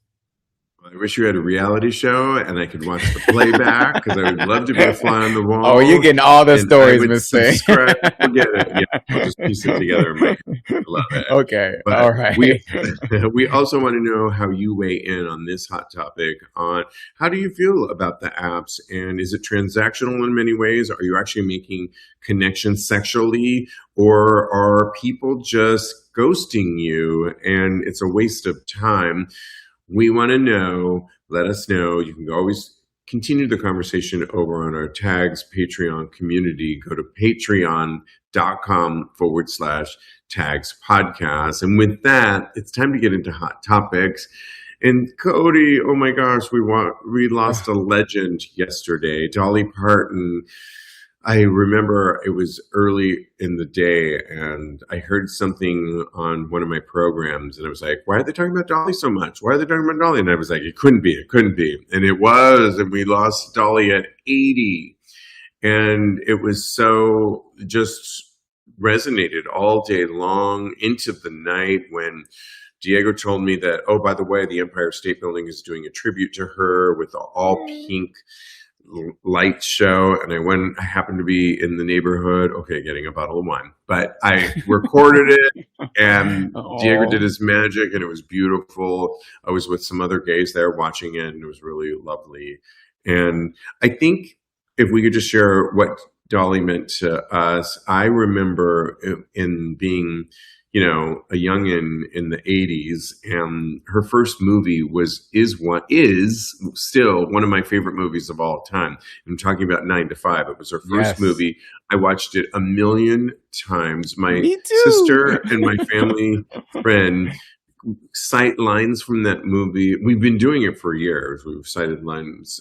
I wish you had a reality show and I could watch the playback because I would love to be a fly on the wall. Oh, you're getting all the and I stories, would Miss Thing. subscribe. Forget it. Yeah, I'll just piece it together in my head. I love it. Okay, But all right. we also want to know how you weigh in on this hot topic on how do you feel about the apps, and is it transactional in many ways? Are you actually making connections sexually, or are people just ghosting you and it's a waste of time? We want to know. Let us know. You can always continue the conversation over on our Tags Patreon community. Go to patreon.com/Tags podcast. And with that, it's time to get into hot topics. And Cody, oh my gosh, we lost a legend yesterday, Dolly Parton. I remember it was early in the day and I heard something on one of my programs and I was like, why are they talking about Dolly so much? Why are they talking about Dolly? And I was like, it couldn't be. And it was, and we lost Dolly at 80. And it was so just resonated all day long into the night when Diego told me that, oh, by the way, the Empire State Building is doing a tribute to her with an all pink light show. And I happened to be in the neighborhood, getting a bottle of wine, but I recorded it and Diego did his magic and it was beautiful. I was with some other gays there watching it and it was really lovely. And I think if we could just share what Dolly meant to us, I remember in being, a youngin in the 80s, and her first movie is still one of my favorite movies of all time. I'm talking about 9 to 5. It was her first movie. I watched it a million times. My sister and my family friend cite lines from that movie. We've been doing it for years. We've cited lines.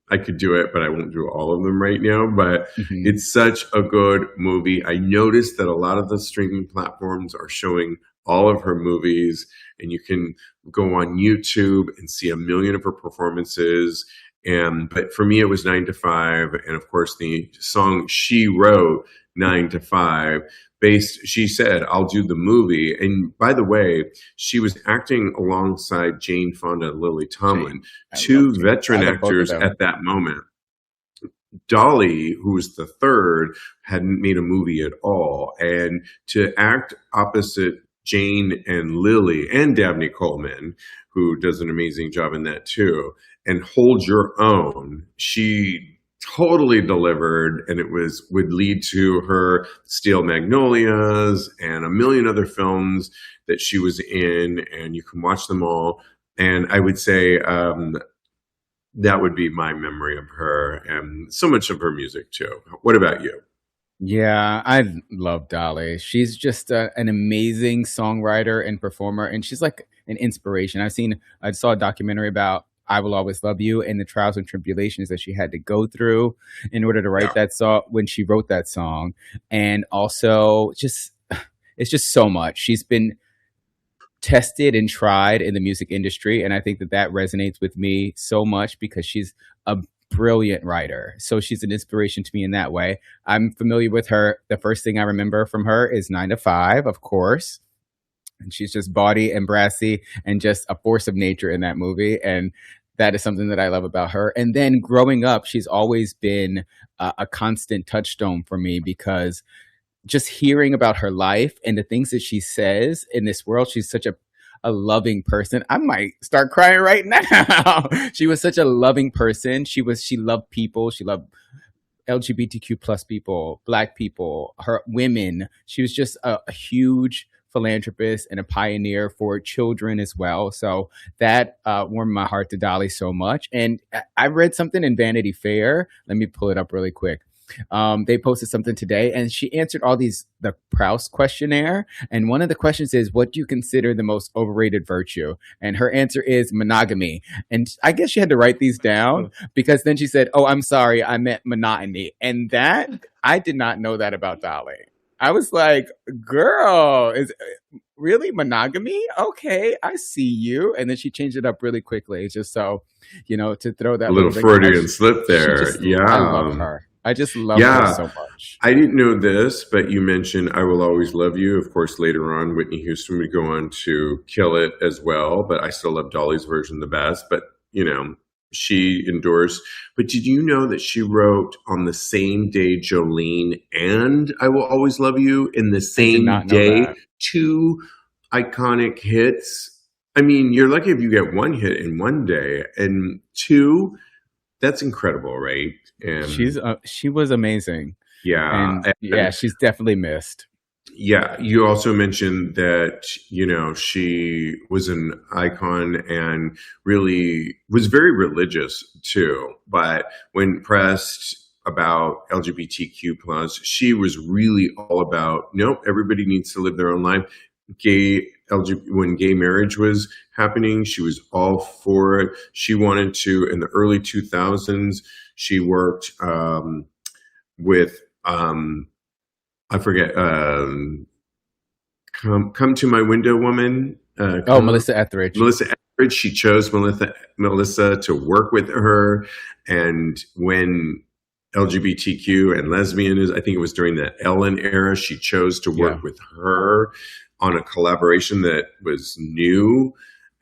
I could do it, but I won't do all of them right now. But It's such a good movie. I noticed that a lot of the streaming platforms are showing all of her movies, and you can go on YouTube and see a million of her performances. But for me, it was 9 to 5. And of course, the song she wrote, 9 to 5, she said, I'll do the movie. And by the way, she was acting alongside Jane Fonda and Lily Tomlin, two veteran actors at that moment. Dolly, who was the third, hadn't made a movie at all. And to act opposite Jane and Lily and Dabney Coleman, who does an amazing job in that too, and hold your own, she totally delivered, and it would lead to her Steel Magnolias and a million other films that she was in, and you can watch them all. And I would say that would be my memory of her, and so much of her music too. What about you? Yeah, I love Dolly. She's just an amazing songwriter and performer, and she's like an inspiration. I saw a documentary about I Will Always Love You and the trials and tribulations that she had to go through in order to write that song when she wrote that song. And also it's just so much. She's been tested and tried in the music industry. And I think that resonates with me so much because she's a brilliant writer. So she's an inspiration to me in that way. I'm familiar with her. The first thing I remember from her is 9 to 5, of course. And she's just bawdy and brassy and just a force of nature in that movie. And that is something that I love about her. And then growing up, she's always been a constant touchstone for me because just hearing about her life and the things that she says in this world, she's such a loving person. I might start crying right now. She was such a loving person. She loved people. She loved LGBTQ plus people, Black people, her women. She was just a huge philanthropist and a pioneer for children as well. So that warmed my heart to Dolly so much. And I read something in Vanity Fair. Let me pull it up really quick. They posted something today and she answered the Proust questionnaire. And one of the questions is, what do you consider the most overrated virtue? And her answer is monogamy. And I guess she had to write these down because then she said, oh, I'm sorry, I meant monotony. And that, I did not know that about Dolly. I was like, girl, is really monogamy? Okay, I see you. And then she changed it up really quickly. Just so, to throw that a little Freudian slip there. I love her. I just love her so much. much. I didn't know this, but you mentioned "I Will Always Love You." Of course, later on, Whitney Houston would go on to kill it as well. But I still love Dolly's version the best. But she endorsed. But did you know that she wrote on the same day Jolene and "I Will Always Love You" in the I did same not know day? that. Two iconic hits. I mean, you're lucky if you get one hit in one day, and two, that's incredible, right? And She was amazing, yeah, and yeah, she's definitely missed. yeah, you also mentioned that, she was an icon and really was very religious too. But when pressed about LGBTQ plus, she was really all about, nope, everybody needs to live their own life. When gay marriage was happening, she was all for it. She wanted to, in the early 2000s, she worked with, I forget. Come to My Window, Woman. Melissa Etheridge. Melissa Etheridge. She chose Melissa to work with her, and when LGBTQ and lesbian I think it was during the Ellen era, she chose to work with her on a collaboration that was new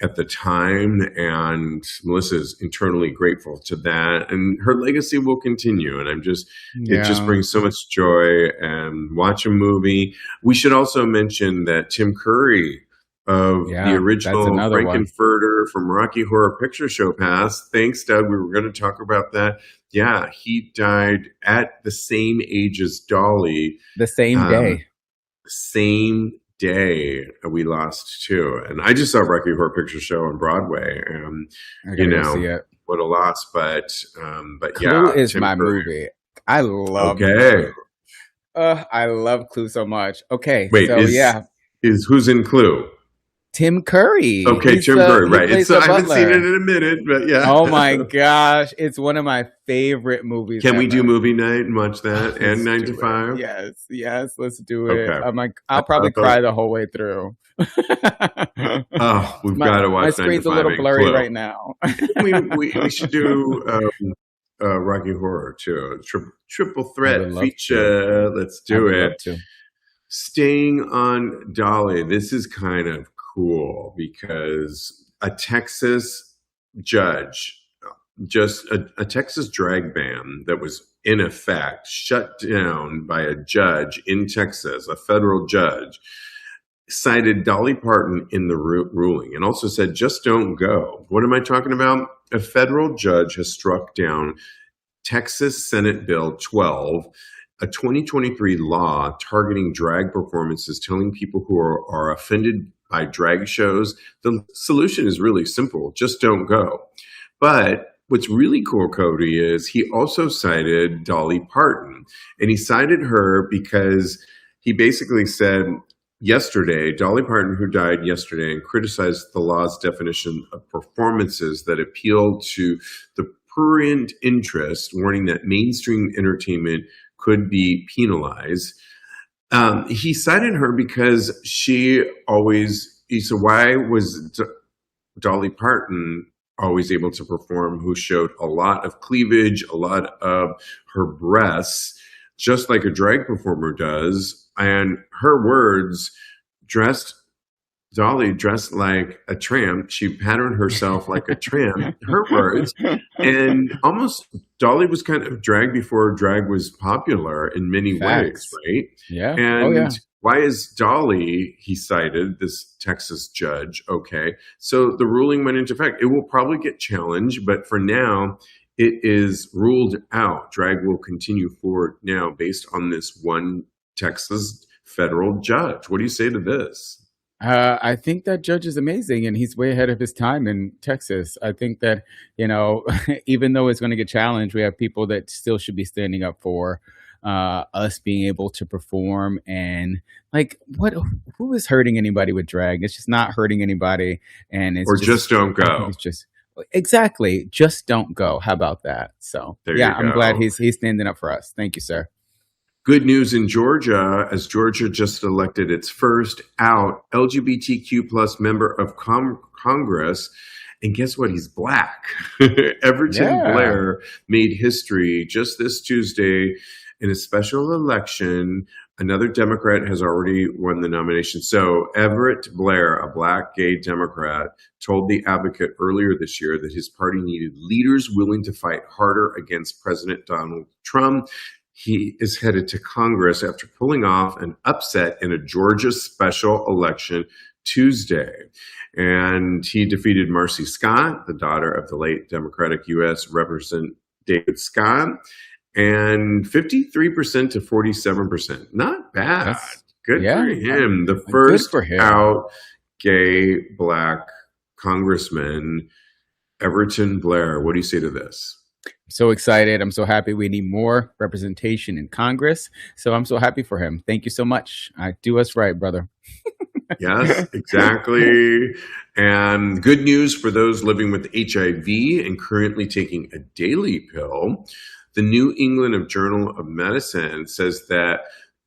at the time, and Melissa is internally grateful to that, and her legacy will continue. And it just brings so much joy. And watch a movie. We should also mention that Tim Curry of the original Frankenfurter from Rocky Horror Picture Show passed. Thanks, Doug. We were going to talk about that. Yeah, he died at the same age as Dolly. The same day. Same day we lost too. And I just saw Rocky Horror Picture Show on Broadway, and see it. What a loss. But Clue is my movie. I love Clue. I love Clue so much. Okay, wait, so is who's in Clue? Tim Curry. Okay, Tim Curry, right. I haven't seen it in a minute, but yeah. Oh my gosh. It's one of my favorite movies. Can we do movie night and watch that? And 9 to 5? Yes, let's do it. Okay. I'll probably cry the whole way through. We've got to watch 9 to 5. My screen's a little blurry right now. we should do Rocky Horror too. Triple threat feature. Let's do it. Staying on Dolly, this is kind of cool because a Texas judge, just a Texas drag ban that was in effect, shut down by a judge in Texas, a federal judge, cited Dolly Parton in the ruling and also said, just don't go. What am I talking about? A federal judge has struck down Texas Senate Bill 12, a 2023 law targeting drag performances, telling people who are offended by drag shows, the solution is really simple. Just don't go. But what's really cool, Cody, is he also cited Dolly Parton. And he cited her because he basically said yesterday, Dolly Parton, who died yesterday, and criticized the law's definition of performances that appeal to the prurient interest, warning that mainstream entertainment could be penalized. He cited her because he said, why was Dolly Parton always able to perform, who showed a lot of cleavage, a lot of her breasts, just like a drag performer does? And her words, Dolly dressed like a tramp. She patterned herself like a tramp, her words. And almost Dolly was kind of drag before drag was popular in many ways, right? Yeah. And why is Dolly, he cited, this Texas judge, okay? So the ruling went into effect. It will probably get challenged, but for now, it is ruled out. Drag will continue forward now based on this one Texas federal judge. What do you say to this? I think that judge is amazing, and he's way ahead of his time in Texas. I think that, even though it's going to get challenged, we have people that still should be standing up for us being able to perform. And who is hurting anybody with drag? It's just not hurting anybody. And it's just don't go. It's just exactly, just don't go. How about that? So I'm glad he's standing up for us. Thank you, sir. Good news in Georgia, as Georgia just elected its first out LGBTQ plus member of Congress. And guess what? He's Black. Everton Blair made history just this Tuesday in a special election, another Democrat has already won the nomination. So Everett Blair, a black gay Democrat, told The Advocate earlier this year that his party needed leaders willing to fight harder against President Donald Trump. He is headed to Congress after pulling off an upset in a Georgia special election Tuesday. And he defeated Marcy Scott, the daughter of the late Democratic U.S. Representative David Scott, and 53% to 47%. Not bad. Good for him. The first out gay black congressman, Everton Blair. What do you say to this? So excited. I'm so happy. We need more representation in Congress. So I'm so happy for him. Thank you so much. Do us right, brother. Yes, exactly. And good news for those living with HIV and currently taking a daily pill. The New England Journal of Medicine says that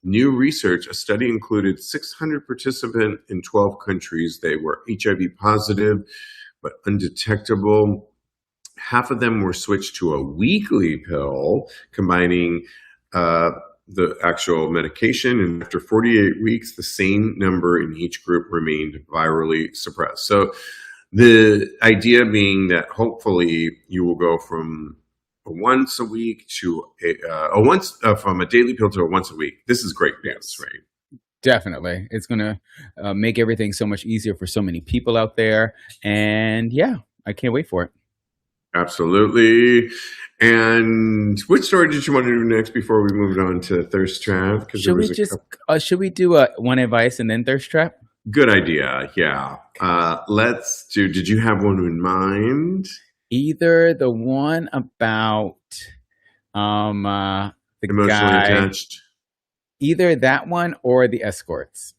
new research, a study included 600 participants in 12 countries. They were HIV positive, but undetectable. Half of them were switched to a weekly pill, combining the actual medication. And after 48 weeks, the same number in each group remained virally suppressed. So the idea being that hopefully you will go from a once a week to from a daily pill to a once a week. This is great news, right? Definitely. It's going to make everything so much easier for so many people out there. And yeah, I can't wait for it. Absolutely. And which story did you want to do next before we moved on to Thirst Trap? Should we do one advice and then Thirst Trap? Good idea. Yeah. Let's do. Did you have one in mind? Either the one about the emotionally guy, attached. Either that one or the escorts,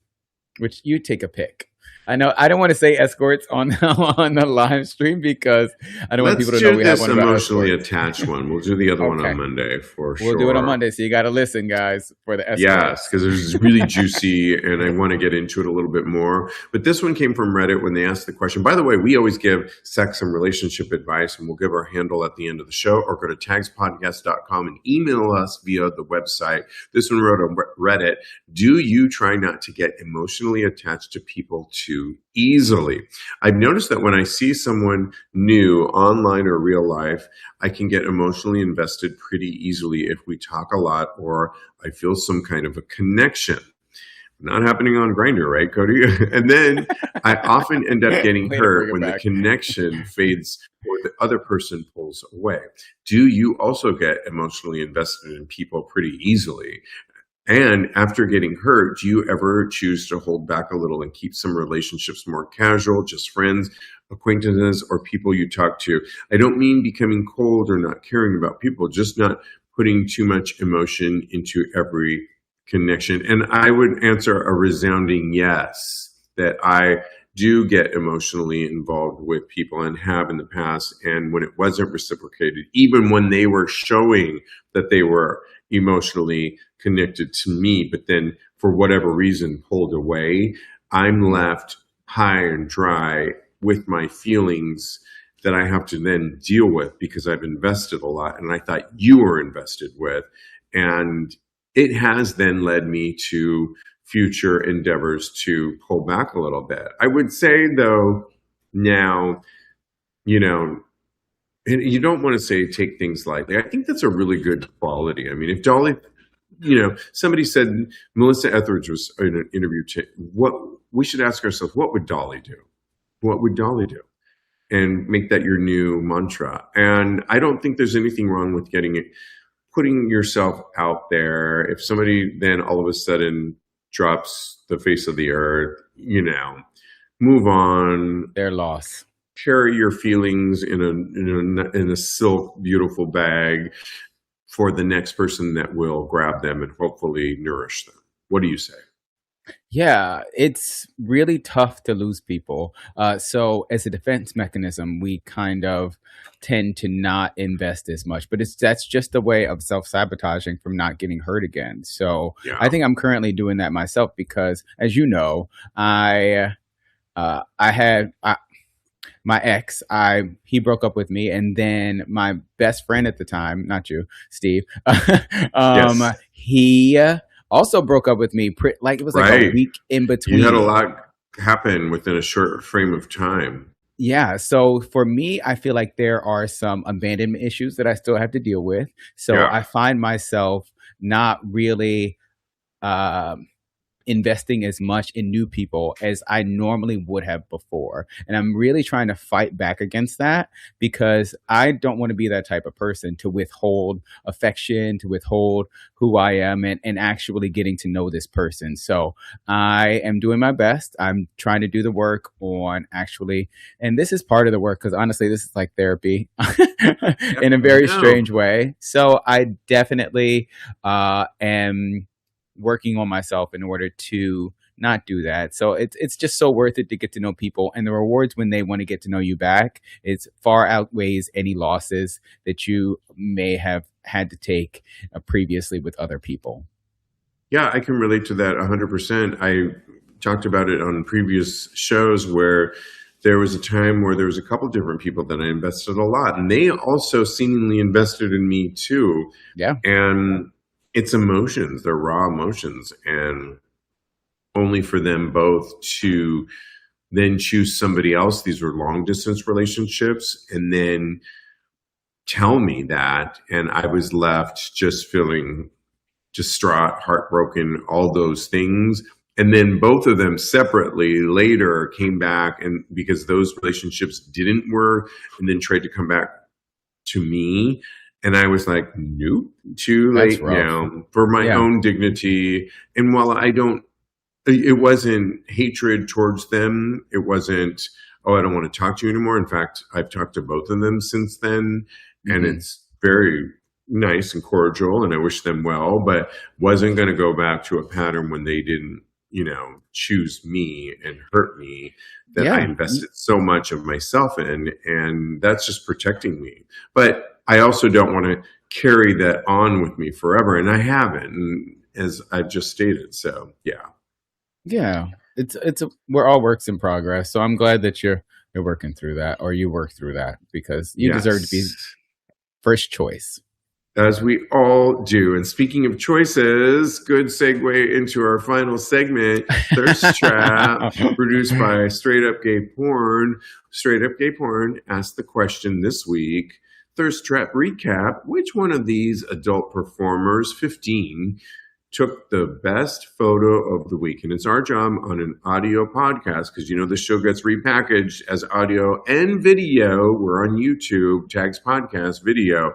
which you take a pick. I know I don't want to say escorts on the live stream because I don't want people to know we have one about emotionally escorts. attached one. We'll do the other one on Monday for sure. We'll do it on Monday, so you got to listen, guys, for the escorts. Yes, because it's really juicy, and I want to get into it a little bit more. But this one came from Reddit when they asked the question. By the way, we always give sex and relationship advice, and we'll give our handle at the end of the show, or go to tagspodcast.com and email us via the website. This one wrote on Reddit, do you try not to get emotionally attached to people too easily? I've noticed that when I see someone new online or real life, I can get emotionally invested pretty easily if we talk a lot or I feel some kind of a connection. Not happening on Grindr, right, Cody? And then I often end up getting hurt when the connection fades or the other person pulls away. Do you also get emotionally invested in people pretty easily? And after getting hurt, do you ever choose to hold back a little and keep some relationships more casual, just friends, acquaintances, or people you talk to? I don't mean becoming cold or not caring about people, just not putting too much emotion into every connection. And I would answer a resounding yes, that I do get emotionally involved with people and have in the past. And when it wasn't reciprocated, even when they were showing that they were emotionally connected to me, but then for whatever reason pulled away, I'm left high and dry with my feelings that I have to then deal with because I've invested a lot and I thought you were invested with. And it has then led me to future endeavors to pull back a little bit. I would say though, now, and you don't want to say take things lightly. I think that's a really good quality. I mean, if Dolly, somebody said Melissa Etheridge was in an interview. What we should ask ourselves: what would Dolly do? What would Dolly do? And make that your new mantra. And I don't think there's anything wrong with putting yourself out there. If somebody then all of a sudden drops the face of the earth, move on. Their loss. Carry your feelings in a silk, beautiful bag for the next person that will grab them and hopefully nourish them. What do you say? Yeah, it's really tough to lose people. So as a defense mechanism, we kind of tend to not invest as much, but that's just a way of self-sabotaging from not getting hurt again. So yeah. I think I'm currently doing that myself because, as you know, my ex, he broke up with me, and then my best friend at the time, not you, Steve, yes. he also broke up with me. Like it was like a Right. week in You had a between. lot happen within a short frame of time. Yeah. So for me, I feel like there are some abandonment issues that I still have to deal with. So Yeah. I find myself not really um investing as much in new people as I normally would have before. And I'm really trying to fight back against that because I don't want to be that type of person to withhold affection, to withhold who I am and actually getting to know this person. So I am doing my best. I'm trying to do the work on actually, and this is part of the work because honestly, this is like therapy Yeah, in a I very know. strange way. So I definitely am working on myself in order to not do that. So it's just so worth it to get to know people, and the rewards when they want to get to know you back, it's far outweighs any losses that you may have had to take previously with other people. Yeah, I can relate to that 100%. I talked about it on previous shows where there was a time where there was a couple different people that I invested a lot, and they also seemingly invested in me too. Yeah. And it's emotions, they're raw emotions, and only for them both to then choose somebody else. These were long distance relationships, and then tell me that, and I was left just feeling distraught, heartbroken, all those things. And then both of them separately later came back, and because those relationships didn't work, and then tried to come back to me. And I was like, nope, too That's late rough. now for my Yeah. own dignity. And while I don't, it wasn't hatred towards them. It wasn't, oh, I don't want to talk to you anymore. In fact, I've talked to both of them since then, and Hmm. it's very nice and cordial, and I wish them well, but wasn't going to go back to a pattern when they didn't, choose me and hurt me that I Yeah. invested so much of myself in. And that's just protecting me. But I also don't want to carry that on with me forever. And I haven't, as I've just stated. So, yeah. Yeah. We're all works in progress. So I'm glad that you're working through that, or you work through that, because you deserve to be Yes. first choice. As we all do. And speaking of choices, good segue into our final segment, Thirst Trap, produced by Straight Up Gay Porn. Straight Up Gay Porn asked the question this week, Thirst Trap recap, which one of these adult performers, 15, took the best photo of the week? And it's our job on an audio podcast, because the show gets repackaged as audio and video. We're on YouTube, Tags Podcast Video.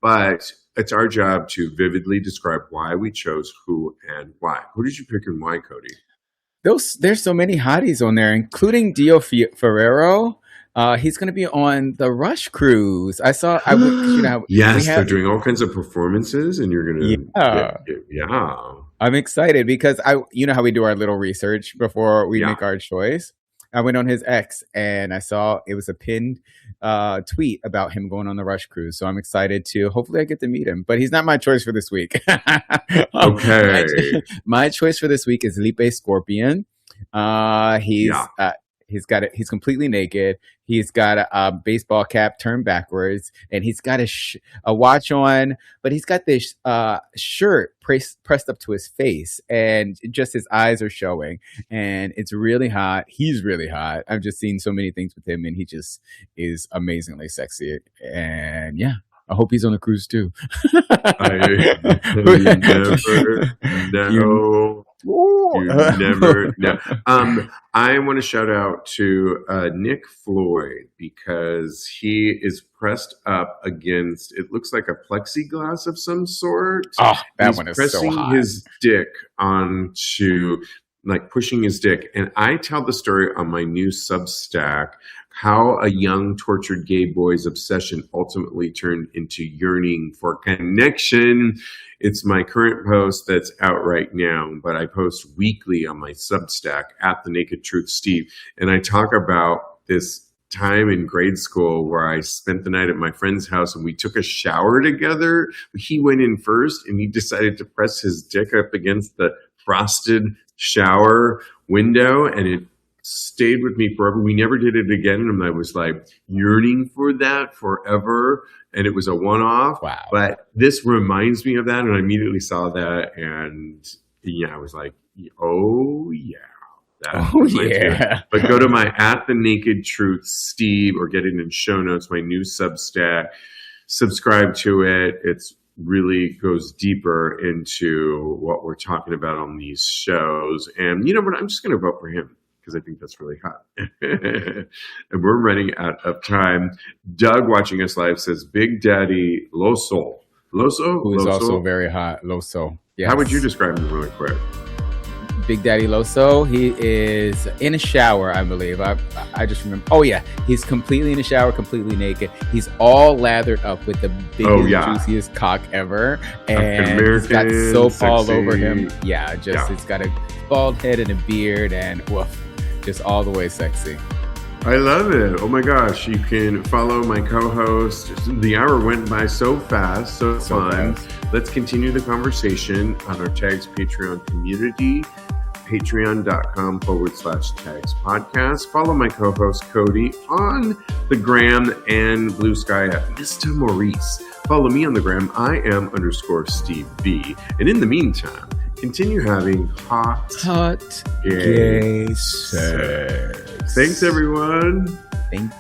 But it's our job to vividly describe why we chose who and why. Who did you pick and why, Cody? There's so many hotties on there, including Ferrero. He's going to be on the Rush cruise. I went, Yes, they're doing all kinds of performances, and you're gonna, yeah. yeah. I'm excited because you know how we do our little research before we make our choice. I went on his X and I saw it was a pinned tweet about him going on the Rush cruise. So I'm excited to, hopefully I get to meet him, but he's not my choice for this week. Okay. My choice for this week is Lipe Scorpion. He's completely naked. He's got a baseball cap turned backwards, and he's got a watch on, but he's got this shirt pressed up to his face, and just his eyes are showing, and it's really hot. He's really hot. I've just seen so many things with him, and he just is amazingly sexy. And yeah, I hope he's on the cruise too. I never know. You never know. I want to shout out to Nick Floyd, because he is pressed up against, it looks like a plexiglass of some sort. Oh, that He's one is pressing so hot. his dick onto, like pushing his dick. And I tell the story on my new Substack, how a young tortured gay boy's obsession ultimately turned into yearning for connection. It's my current post that's out right now, but I post weekly on my Substack at The Naked Truth Steve. And I talk about this time in grade school where I spent the night at my friend's house and we took a shower together. He went in first and he decided to press his dick up against the frosted shower window, and it stayed with me forever. We never did it again. And I was like yearning for that forever. And it was a one-off. Wow. But this reminds me of that. And I immediately saw that. And I was like, oh, yeah. But go to my At the Naked Truth, Steve, or get it in show notes, my new Substack. Subscribe to it. It's really goes deeper into what we're talking about on these shows. And you know what? I'm just going to vote for him because I think that's really hot. And we're running out of time. Doug, watching us live, says Big Daddy Loso. Loso? Who is also very hot. Loso. Yes. How would you describe him really quick? Big Daddy Loso. He is in a shower, I believe. I just remember. Oh, yeah. He's completely in a shower, completely naked. He's all lathered up with the biggest, juiciest cock ever. And he's got soap all over him. Yeah, he's got a bald head and a beard and woof, just all the way sexy. I love it. Oh my gosh. You can follow my co-host. The hour went by so fast, so fun. Fast. Let's continue the conversation on our Tags Patreon community, patreon.com/Tags podcast. Follow my co-host Cody on the gram and Blue Sky at Mr. Maurice. Follow me on the gram. I am _Steve B. And in the meantime, continue having hot gay sex. Thanks, everyone. Thank you.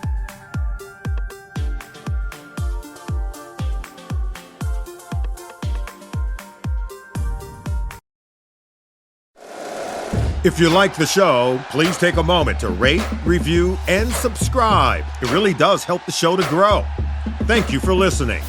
If you like the show, please take a moment to rate, review, and subscribe. It really does help the show to grow. Thank you for listening.